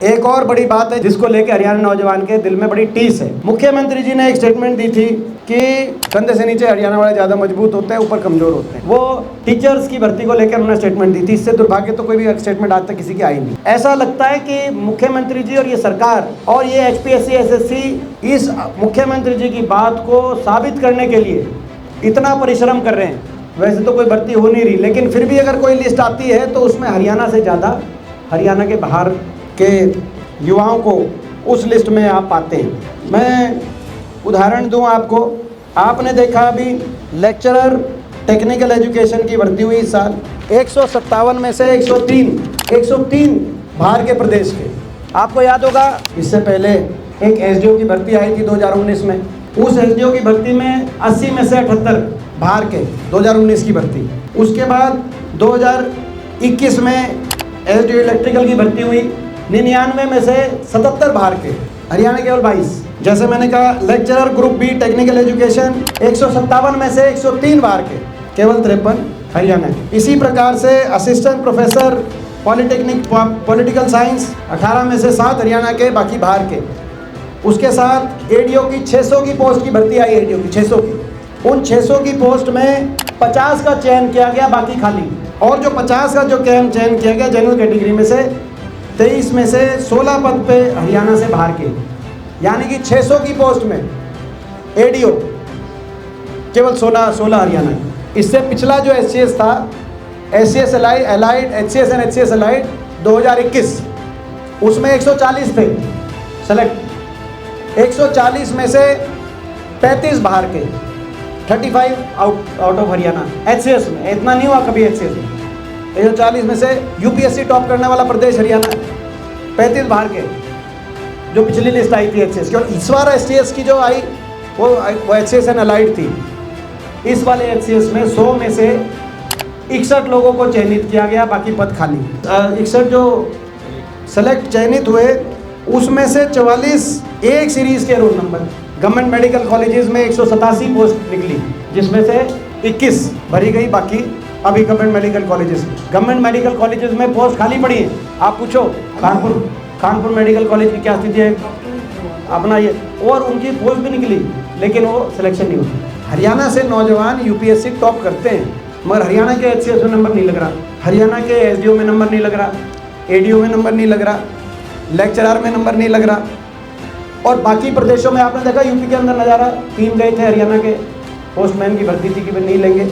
एक और बड़ी बात है जिसको लेकर हरियाणा नौजवान के दिल में बड़ी टीस है। मुख्यमंत्री जी ने एक स्टेटमेंट दी थी कि कंधे से नीचे हरियाणा वाले ज्यादा मजबूत होते हैं, ऊपर कमजोर होते हैं। वो टीचर्स की भर्ती को लेकर उन्होंने स्टेटमेंट दी थी। इससे दुर्भाग्य तो कोई भी स्टेटमेंट आज तक किसी की आई नहीं। ऐसा लगता है कि मुख्यमंत्री जी और ये सरकार और ये HPSC SSC इस मुख्यमंत्री जी की बात को साबित करने के लिए इतना परिश्रम कर रहे हैं। वैसे तो कोई भर्ती हो नहीं रही, लेकिन फिर भी अगर कोई लिस्ट आती है तो उसमें हरियाणा से ज़्यादा हरियाणा के बाहर के युवाओं को उस लिस्ट में आप पाते हैं। मैं उदाहरण दूं आपको, आपने देखा अभी लेक्चरर टेक्निकल एजुकेशन की भर्ती हुई इस साल 157 में से 103 बाहर के प्रदेश के। आपको याद होगा इससे पहले एक SDO की भर्ती आई थी 2019 में। उस SDO की भर्ती में 80 में से 78 बाहर के, 2019 की भर्ती। उसके बाद 2021 में SDO इलेक्ट्रिकल की भर्ती हुई, 99 में से 77 बाहर के, हरियाणा केवल 22। जैसे मैंने कहा lecturer group B technical education 157 में से 103 बाहर के, केवल 53 हरियाणा के। इसी प्रकार से assistant professor polytechnic political science 18 में से 7 हरियाणा के, बाकी बाहर के। उसके साथ ADO की 600 की पोस्ट की भर्ती आई, ADO की 600 की। उन 600 की पोस्ट में 50 का चयन किया गया, बाकी खाली। और जो 50 का जो चयन किया गया जनरल कैटेगरी में से 23 में से 16 पद पे हरियाणा से बाहर के, यानी कि 600 की पोस्ट में ADO केवल 16 हरियाणा की। इससे पिछला जो SCS था, SCS allied HCS and HCS allied 2021, उसमें 140 थे सेलेक्ट। 140 में से 35 बाहर के, 35 आउट ऑफ हरियाणा। HCS में इतना नहीं हुआ कभी। HCS में 140 में से UPSC टॉप करने वाला प्रदेश हरियाणा, 35 बाहर के, जो पिछली लिस्ट आई थी HCS की। और इस बार SCS की जो आई वो HCS एंड अलाइड थी। इस वाले HCS में 100 में से 61 लोगों को चयनित किया गया, बाकी पद खाली। 61 जो सेलेक्ट चयनित हुए उसमें से 44 एक सीरीज के roll number. Government medical colleges में 187 पोस्ट निकली, जिसमें से 21 भरी गई, बाकी अभी गवर्नमेंट मेडिकल कॉलेजेस में पोस्ट खाली पड़ी है। आप पूछो कानपुर मेडिकल कॉलेज की क्या स्थिति है अपना ये, और उनकी पोस्ट भी निकली लेकिन वो सिलेक्शन नहीं हुई। हरियाणा से नौजवान UPSC टॉप करते हैं, मगर हरियाणा के HCS में नंबर नहीं लग रहा, हरियाणा के SDO में नंबर नहीं लग रहा, ADO में नंबर नहीं लग रहा, लेक्चरर में नंबर नहीं लग रहा। और बाकी प्रदेशों में आपने देखा, यूपी के अंदर नज़ारा, 3 गए थे हरियाणा के, पोस्टमैन की भर्ती थी कि वे नहीं लेंगे।